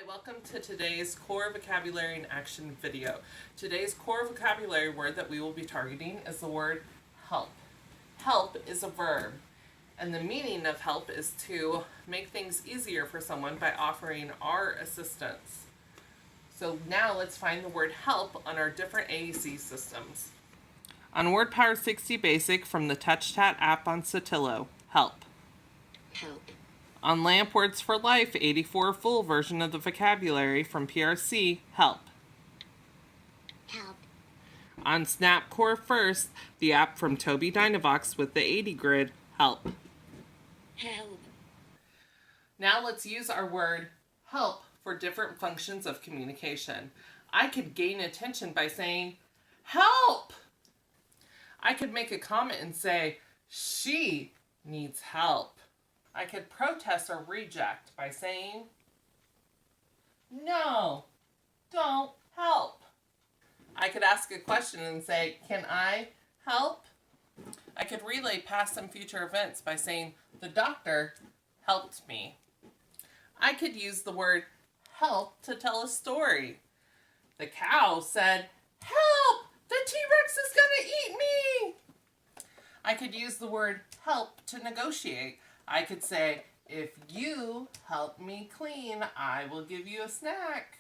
Welcome to today's core vocabulary in action video. Today's core vocabulary word that we will be targeting is the word help. Help is a verb, and the meaning of help is to make things easier for someone by offering our assistance. So now let's find the word help on our different AAC systems. On WordPower 60 Basic from the TouchStat app on Sotillo, help. Help. On LAMP Words for Life 84 full version of the vocabulary from PRC, help. Help. On Snap Core First, the app from Toby Dynavox with the 80 grid, help. Help. Now let's use our word help for different functions of communication. I could gain attention by saying, help! I could make a comment and say, she needs help. I could protest or reject by saying, no, don't help. I could ask a question and say, can I help? I could relay past and future events by saying, the doctor helped me. I could use the word help to tell a story. The cow said, help! The T-Rex is gonna eat me! I could use the word help to negotiate. I could say, if you help me clean, I will give you a snack.